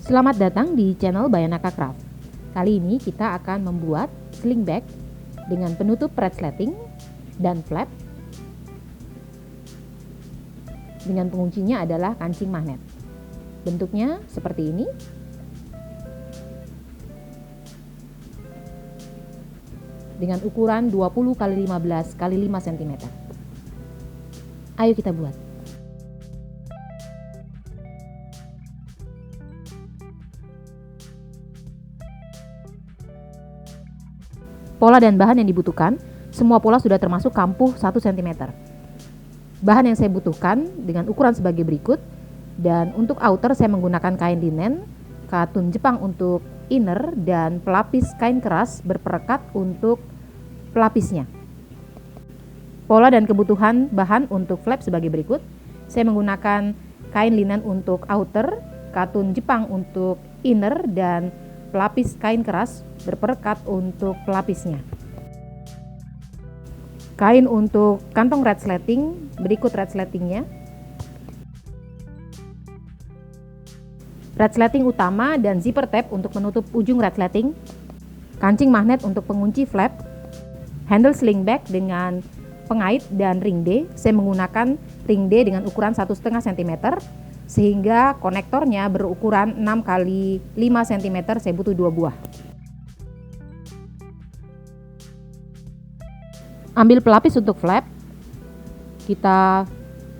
Selamat datang di channel Bayanaka Craft. Kali ini kita akan membuat sling bag dengan penutup resleting dan flap. Dengan penguncinya adalah kancing magnet. Bentuknya seperti ini. Dengan ukuran 20 x 15 x 5 cm. Ayo kita buat. Pola dan bahan yang dibutuhkan, semua pola sudah termasuk kampuh 1 cm. Bahan yang saya butuhkan dengan ukuran sebagai berikut, dan untuk outer saya menggunakan kain linen, katun Jepang untuk inner, dan pelapis kain keras berperekat untuk pelapisnya. Pola dan kebutuhan bahan untuk flap sebagai berikut, saya menggunakan kain linen untuk outer, katun Jepang untuk inner, dan pelapis kain keras berperekat untuk pelapisnya. Kain untuk kantong resleting, berikut resletingnya. Resleting utama dan zipper tab untuk menutup ujung resleting. Kancing magnet untuk pengunci flap. Handle sling bag dengan pengait dan ring D. Saya menggunakan ring D dengan ukuran 1,5 cm. Sehingga konektornya berukuran 6 x 5 cm, saya butuh 2 buah. Ambil pelapis untuk flap, kita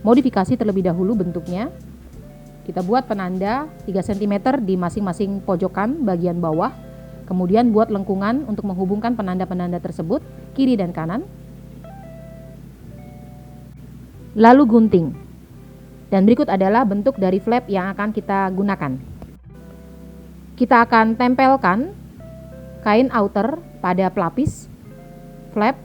modifikasi terlebih dahulu bentuknya. Kita buat penanda 3 cm di masing-masing pojokan bagian bawah. Kemudian buat lengkungan untuk menghubungkan penanda-penanda tersebut, kiri dan kanan. Lalu gunting. Dan berikut adalah bentuk dari flap yang akan kita gunakan. Kita akan tempelkan kain outer pada pelapis flap.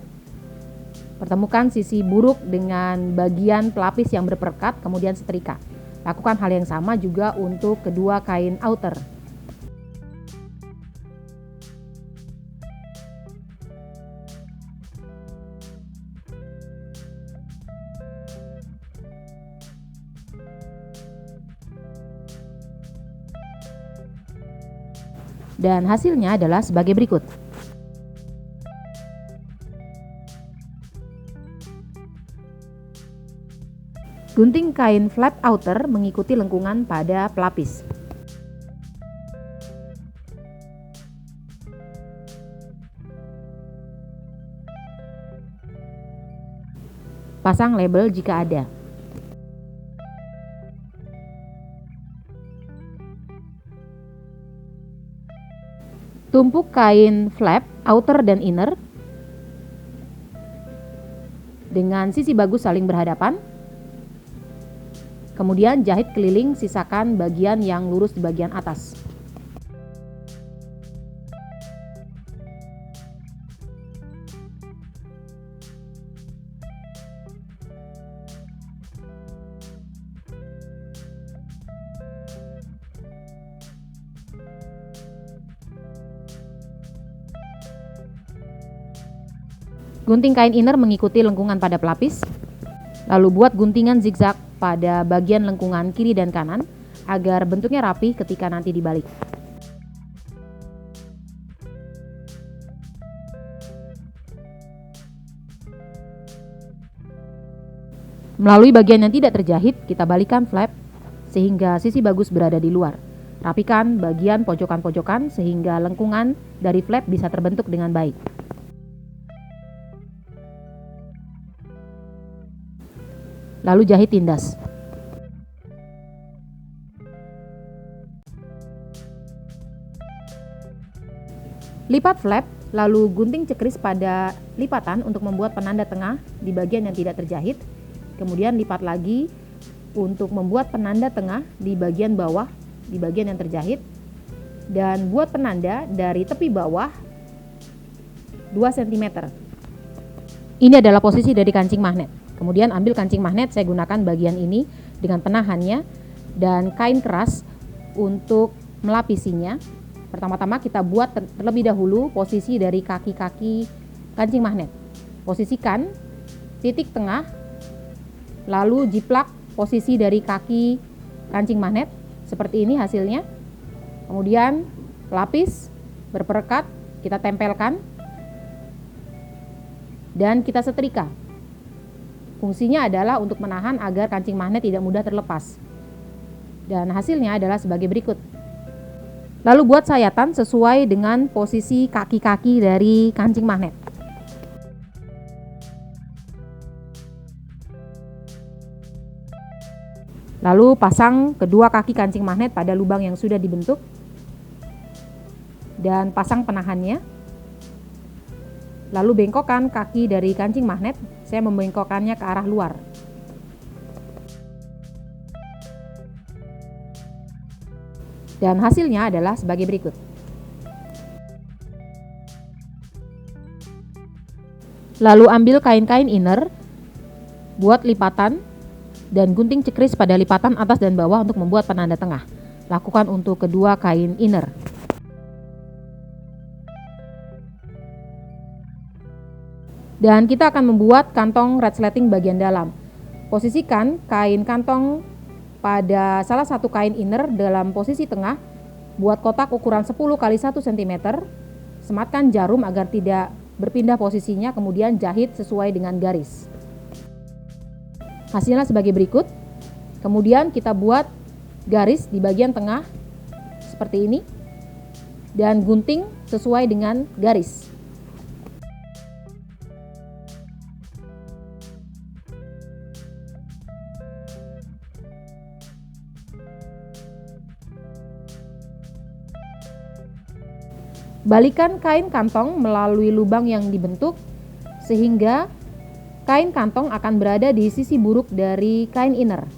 Pertemukan sisi buruk dengan bagian pelapis yang berperekat, kemudian setrika. Lakukan hal yang sama juga untuk kedua kain outer. Dan hasilnya adalah sebagai berikut. Gunting kain flap outer mengikuti lengkungan pada pelapis. Pasang label jika ada. Tumpuk kain flap outer dan inner dengan sisi bagus saling berhadapan. Kemudian jahit keliling, sisakan bagian yang lurus di bagian atas. Gunting kain inner mengikuti lengkungan pada pelapis. Lalu buat guntingan zigzag pada bagian lengkungan kiri dan kanan agar bentuknya rapi ketika nanti dibalik. Melalui bagian yang tidak terjahit, kita balikkan flap sehingga sisi bagus berada di luar. Rapikan bagian pojokan-pojokan sehingga lengkungan dari flap bisa terbentuk dengan baik. Lalu jahit tindas. Lipat flap, lalu gunting cekris pada lipatan untuk membuat penanda tengah di bagian yang tidak terjahit. Kemudian lipat lagi untuk membuat penanda tengah di bagian bawah, di bagian yang terjahit. Dan buat penanda dari tepi bawah 2 cm. Ini adalah posisi dari kancing magnet. Kemudian ambil kancing magnet, saya gunakan bagian ini dengan penahannya dan kain keras untuk melapisinya. Pertama-tama kita buat terlebih dahulu posisi dari kaki-kaki kancing magnet. Posisikan titik tengah, lalu jiplak posisi dari kaki kancing magnet. Seperti ini hasilnya. Kemudian lapis berperekat kita tempelkan dan kita setrika. Fungsinya adalah untuk menahan agar kancing magnet tidak mudah terlepas. Dan hasilnya adalah sebagai berikut. Lalu buat sayatan sesuai dengan posisi kaki-kaki dari kancing magnet. Lalu pasang kedua kaki kancing magnet pada lubang yang sudah dibentuk dan pasang penahannya. Lalu bengkokkan kaki dari kancing magnet, saya membengkokkannya ke arah luar. Dan hasilnya adalah sebagai berikut. Lalu ambil kain-kain inner, buat lipatan dan gunting cekris pada lipatan atas dan bawah untuk membuat penanda tengah. Lakukan untuk kedua kain inner. Dan kita akan membuat kantong resleting bagian dalam. Posisikan kain kantong pada salah satu kain inner dalam posisi tengah. Buat kotak ukuran 10 x 1 cm. Sematkan jarum agar tidak berpindah posisinya, kemudian jahit sesuai dengan garis. Hasilnya sebagai berikut. Kemudian kita buat garis di bagian tengah seperti ini dan gunting sesuai dengan garis. Balikan kain kantong melalui lubang yang dibentuk sehingga kain kantong akan berada di sisi buruk dari kain inner.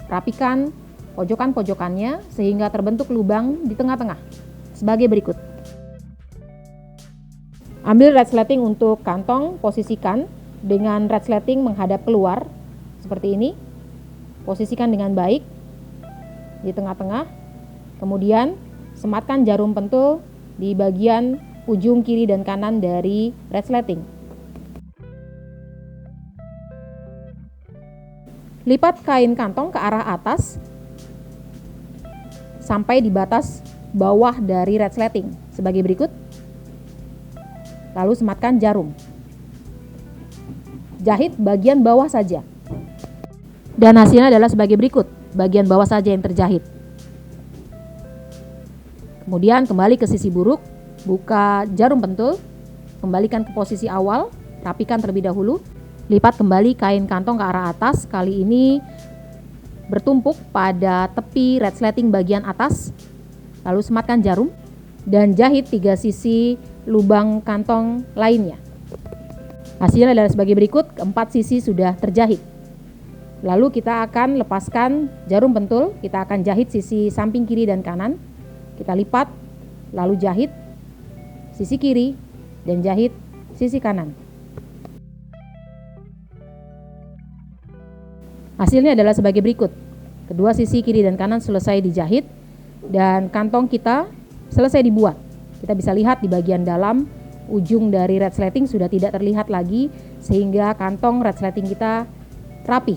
Rapikan pojokan-pojokannya sehingga terbentuk lubang di tengah-tengah sebagai berikut. Ambil resleting untuk kantong, posisikan dengan resleting menghadap keluar seperti ini. Posisikan dengan baik di tengah-tengah. Kemudian sematkan jarum pentul di bagian ujung kiri dan kanan dari resleting. Lipat kain kantong ke arah atas sampai di batas bawah dari resleting sebagai berikut. Lalu sematkan jarum. Jahit bagian bawah saja. Dan hasilnya adalah sebagai berikut. Bagian bawah saja yang terjahit. Kemudian kembali ke sisi buruk, buka jarum pentul, kembalikan ke posisi awal, rapikan terlebih dahulu. Lipat kembali kain kantong ke arah atas, kali ini bertumpuk pada tepi resleting bagian atas. Lalu sematkan jarum dan jahit 3 sisi lubang kantong lainnya. Hasilnya adalah sebagai berikut, keempat sisi sudah terjahit. Lalu kita akan lepaskan jarum pentul, kita akan jahit sisi samping kiri dan kanan. Kita lipat, lalu jahit sisi kiri dan jahit sisi kanan. Hasilnya adalah sebagai berikut. Kedua sisi kiri dan kanan selesai dijahit dan kantong kita selesai dibuat. Kita bisa lihat di bagian dalam ujung dari resleting sudah tidak terlihat lagi sehingga kantong resleting kita rapi.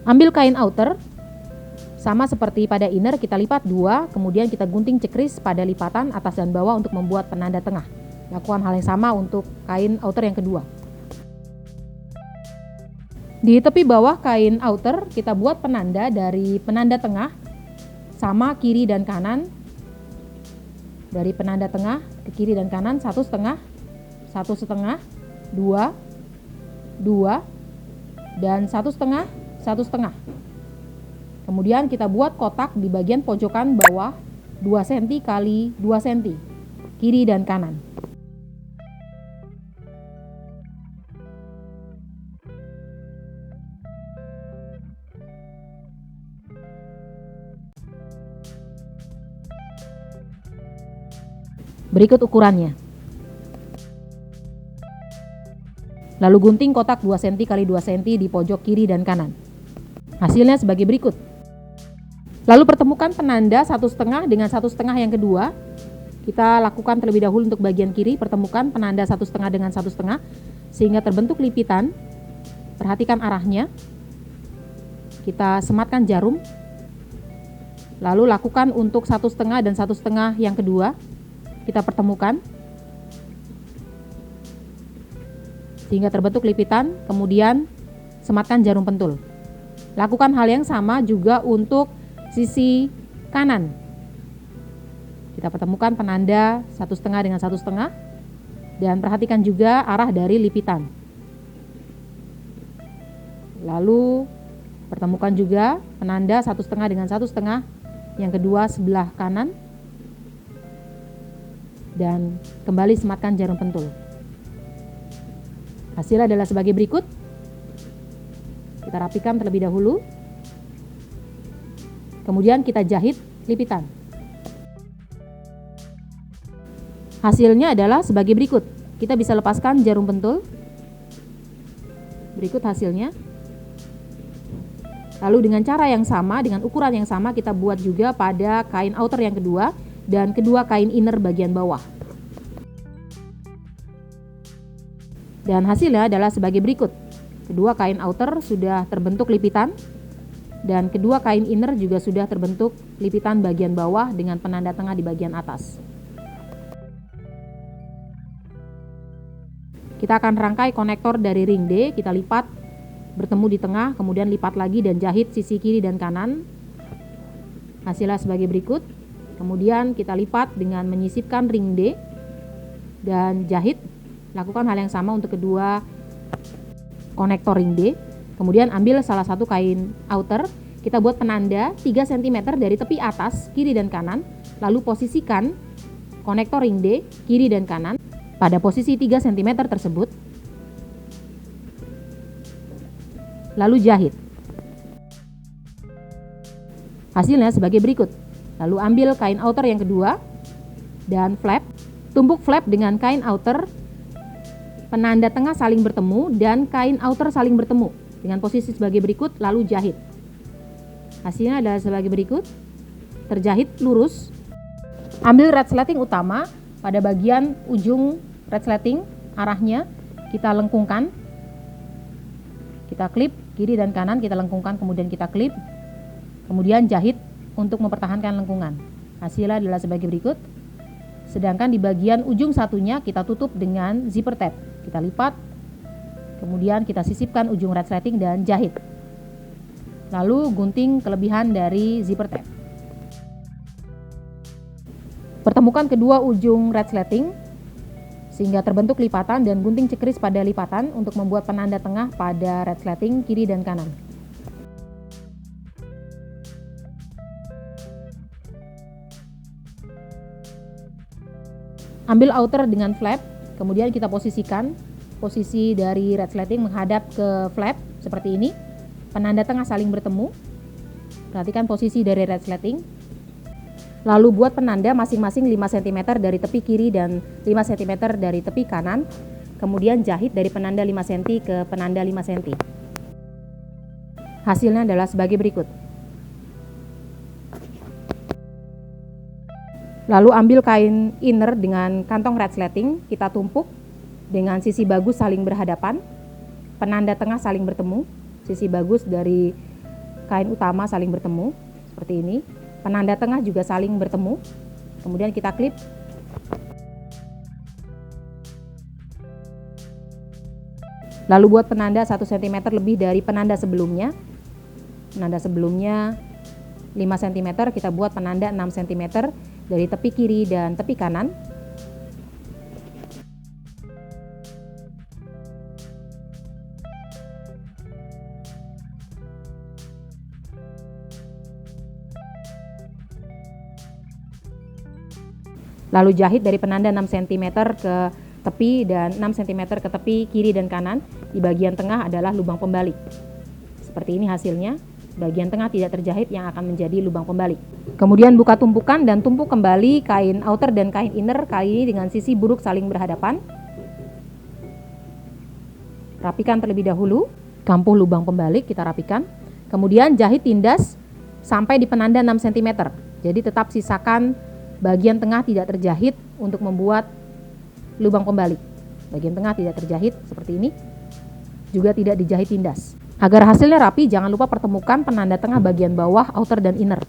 Ambil kain outer, sama seperti pada inner kita lipat 2, kemudian kita gunting cekris pada lipatan atas dan bawah untuk membuat penanda tengah. Lakukan hal yang sama untuk kain outer yang kedua. Di tepi bawah kain outer kita buat penanda dari penanda tengah sama kiri dan kanan. Dari penanda tengah ke kiri dan kanan 1,5, 1,5, 2, 2, dan 1,5, 1,5. Kemudian kita buat kotak di bagian pojokan bawah 2 cm x 2 cm, kiri dan kanan. Berikut ukurannya. Lalu gunting kotak 2 cm x 2 cm di pojok kiri dan kanan. Hasilnya sebagai berikut. Lalu pertemukan penanda 1,5 dengan 1,5 yang kedua. Kita lakukan terlebih dahulu untuk bagian kiri, pertemukan penanda 1,5 dengan 1,5 sehingga terbentuk lipitan. Perhatikan arahnya. Kita sematkan jarum. Lalu lakukan untuk 1,5 dan 1,5 yang kedua. Kita pertemukan sehingga terbentuk lipitan, kemudian sematkan jarum pentul. Lakukan hal yang sama juga untuk sisi kanan. Kita pertemukan penanda 1,5 dengan 1,5 dan perhatikan juga arah dari lipitan. Lalu pertemukan juga penanda 1,5 dengan 1,5 yang kedua sebelah kanan dan kembali sematkan jarum pentul. Hasilnya adalah sebagai berikut. Kita rapikan terlebih dahulu. Kemudian kita jahit lipitan. Hasilnya adalah sebagai berikut. Kita bisa lepaskan jarum pentul. Berikut hasilnya. Lalu dengan cara yang sama, dengan ukuran yang sama, kita buat juga pada kain outer yang kedua dan kedua kain inner bagian bawah. Dan hasilnya adalah sebagai berikut. Kedua kain outer sudah terbentuk lipitan dan kedua kain inner juga sudah terbentuk lipitan bagian bawah dengan penanda tengah di bagian atas. Kita akan rangkai konektor dari ring D, kita lipat bertemu di tengah, kemudian lipat lagi dan jahit sisi kiri dan kanan. Hasilnya sebagai berikut. Kemudian kita lipat dengan menyisipkan ring D dan jahit. Lakukan hal yang sama untuk kedua konektor ring D. Kemudian ambil salah satu kain outer, kita buat penanda 3 cm dari tepi atas, kiri dan kanan. Lalu posisikan konektor ring D, kiri dan kanan pada posisi 3 cm tersebut. Lalu jahit. Hasilnya sebagai berikut. Lalu ambil kain outer yang kedua dan flap. Tumpuk flap dengan kain outer, penanda tengah saling bertemu dan kain outer saling bertemu dengan posisi sebagai berikut, lalu jahit. Hasilnya adalah sebagai berikut. Terjahit lurus. Ambil resleting utama pada bagian ujung resleting, arahnya kita lengkungkan. Kita klip kiri dan kanan, kita lengkungkan, kemudian kita klip, kemudian jahit untuk mempertahankan lengkungan. Hasilnya adalah sebagai berikut. Sedangkan di bagian ujung satunya kita tutup dengan zipper tab. Kita lipat, kemudian kita sisipkan ujung resleting dan jahit. Lalu gunting kelebihan dari zipper tab. Pertemukan kedua ujung resleting sehingga terbentuk lipatan dan gunting cekris pada lipatan untuk membuat penanda tengah pada resleting kiri dan kanan. Ambil outer dengan flap, kemudian kita posisikan posisi dari resleting menghadap ke flap seperti ini. Penanda tengah saling bertemu. Perhatikan posisi dari resleting. Lalu buat penanda masing-masing 5 cm dari tepi kiri dan 5 cm dari tepi kanan. Kemudian jahit dari penanda 5 cm ke penanda 5 cm. Hasilnya adalah sebagai berikut. Lalu ambil kain inner dengan kantong resleting, kita tumpuk dengan sisi bagus saling berhadapan. Penanda tengah saling bertemu. Sisi bagus dari kain utama saling bertemu. Seperti ini. Penanda tengah juga saling bertemu. Kemudian kita klip. Lalu buat penanda 1 cm lebih dari penanda sebelumnya. Penanda sebelumnya 5 cm, kita buat penanda 6 cm dari tepi kiri dan tepi kanan. Lalu jahit dari penanda 6 cm ke tepi dan 6 cm ke tepi kiri dan kanan. Di bagian tengah adalah lubang pembalik. Seperti ini hasilnya. Bagian tengah tidak terjahit yang akan menjadi lubang pembalik. Kemudian buka tumpukan dan tumpuk kembali kain outer dan kain inner, kali ini dengan sisi buruk saling berhadapan. Rapikan terlebih dahulu. Kampuh lubang pembalik kita rapikan. Kemudian jahit tindas sampai di penanda 6 cm. Jadi tetap sisakan bagian tengah tidak terjahit untuk membuat lubang pembalik. Bagian tengah tidak terjahit seperti ini. juga tidak dijahit tindas. Agar hasilnya rapi, jangan lupa pertemukan penanda tengah bagian bawah outer dan inner.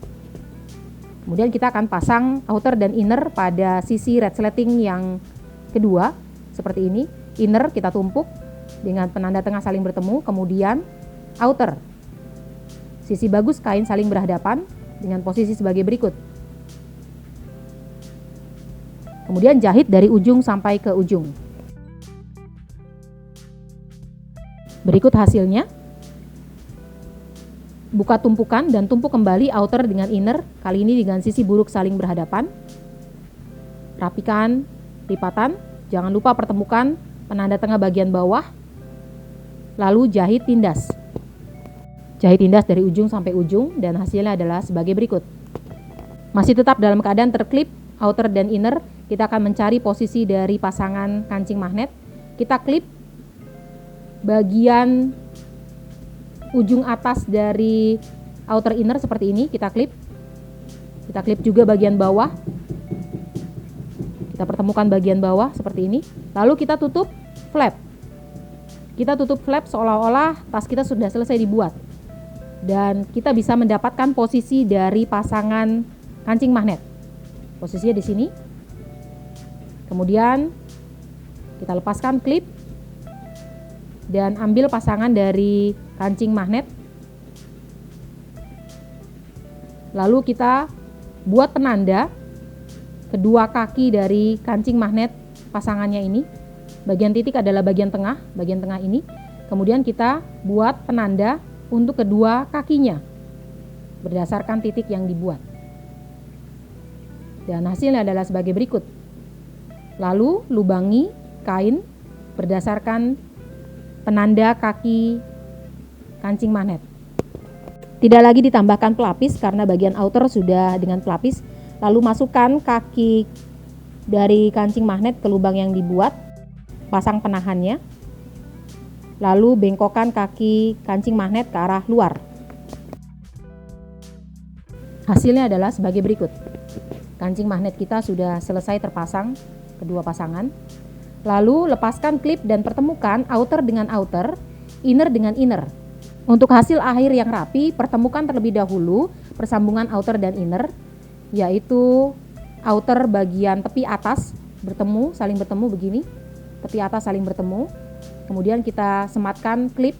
Kemudian kita akan pasang outer dan inner pada sisi resleting yang kedua seperti ini. Inner kita tumpuk dengan penanda tengah saling bertemu, kemudian outer. Sisi bagus kain saling berhadapan dengan posisi sebagai berikut. Kemudian jahit dari ujung sampai ke ujung. Berikut hasilnya. Buka tumpukan dan tumpuk kembali outer dengan inner, kali ini dengan sisi buruk saling berhadapan. Rapikan lipatan, jangan lupa pertemukan penanda tengah bagian bawah. Lalu jahit tindas. Jahit tindas dari ujung sampai ujung dan hasilnya adalah sebagai berikut. Masih tetap dalam keadaan terklip outer dan inner, kita akan mencari posisi dari pasangan kancing magnet. Kita klip bagian ujung atas dari outer inner seperti ini, kita klip juga bagian bawah, kita pertemukan bagian bawah seperti ini, lalu kita tutup flap seolah-olah tas kita sudah selesai dibuat, dan kita bisa mendapatkan posisi dari pasangan kancing magnet. Posisinya di sini. Kemudian kita lepaskan klip dan ambil pasangan dari kancing magnet. Lalu kita buat penanda kedua kaki dari kancing magnet pasangannya ini. Bagian titik adalah bagian tengah ini. Kemudian kita buat penanda untuk kedua kakinya berdasarkan titik yang dibuat. Dan hasilnya adalah sebagai berikut. Lalu lubangi kain berdasarkan penanda kaki kancing magnet. Tidak lagi ditambahkan pelapis karena bagian outer sudah dengan pelapis. Lalu masukkan kaki dari kancing magnet ke lubang yang dibuat, pasang penahannya. Lalu bengkokkan kaki kancing magnet ke arah luar. Hasilnya adalah sebagai berikut. Kancing magnet kita sudah selesai terpasang kedua pasangan. Lalu lepaskan klip dan pertemukan outer dengan outer, inner dengan inner. Untuk hasil akhir yang rapi, pertemukan terlebih dahulu persambungan outer dan inner, yaitu outer bagian tepi atas saling bertemu begini, tepi atas saling bertemu. Kemudian kita sematkan klip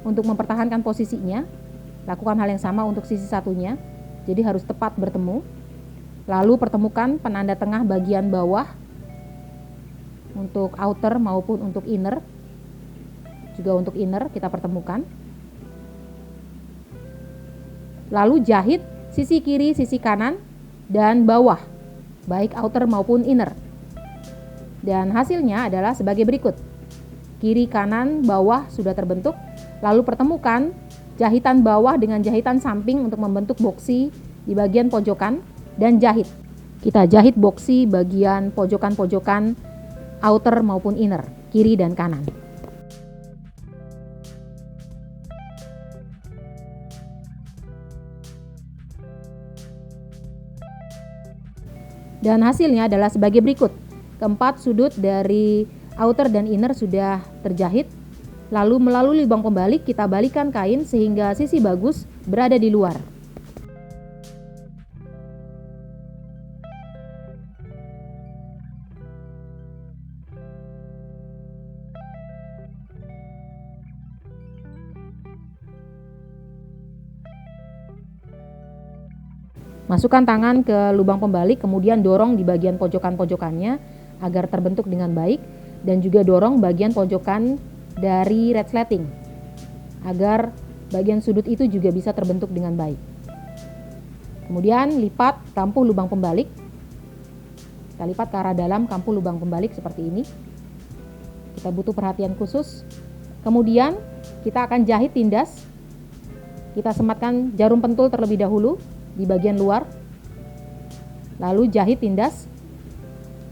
untuk mempertahankan posisinya. Lakukan hal yang sama untuk sisi satunya, jadi harus tepat bertemu. Lalu pertemukan penanda tengah bagian bawah untuk outer maupun untuk inner. Juga untuk inner kita pertemukan. Lalu jahit sisi kiri, sisi kanan, dan bawah, baik outer maupun inner. Dan hasilnya adalah sebagai berikut. Kiri, kanan, bawah sudah terbentuk. Lalu pertemukan jahitan bawah dengan jahitan samping untuk membentuk boksi di bagian pojokan dan jahit. Kita jahit boksi bagian pojokan-pojokan outer maupun inner, kiri dan kanan. Dan hasilnya adalah sebagai berikut. Keempat sudut dari outer dan inner sudah terjahit. Lalu melalui lubang pembalik kita balikkan kain sehingga sisi bagus berada di luar. Masukkan tangan ke lubang pembalik, kemudian dorong di bagian pojokan-pojokannya agar terbentuk dengan baik, dan juga dorong bagian pojokan dari resleting agar bagian sudut itu juga bisa terbentuk dengan baik. Kemudian lipat kampuh lubang pembalik. Kita lipat ke arah dalam kampuh lubang pembalik seperti ini. Kita butuh perhatian khusus. Kemudian kita akan jahit tindas. Kita sematkan jarum pentul terlebih dahulu di bagian luar, lalu jahit tindas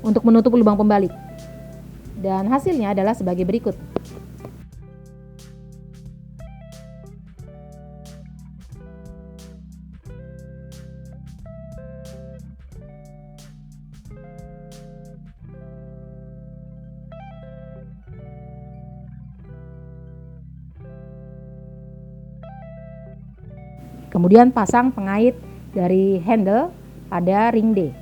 untuk menutup lubang pembalik, dan hasilnya adalah sebagai berikut. Kemudian pasang pengait dari handle pada ring D.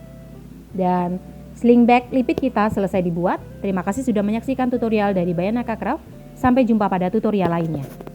Dan sling bag lipit kita selesai dibuat. Terima kasih sudah menyaksikan tutorial dari Bayanaka Craft. Sampai jumpa pada tutorial lainnya.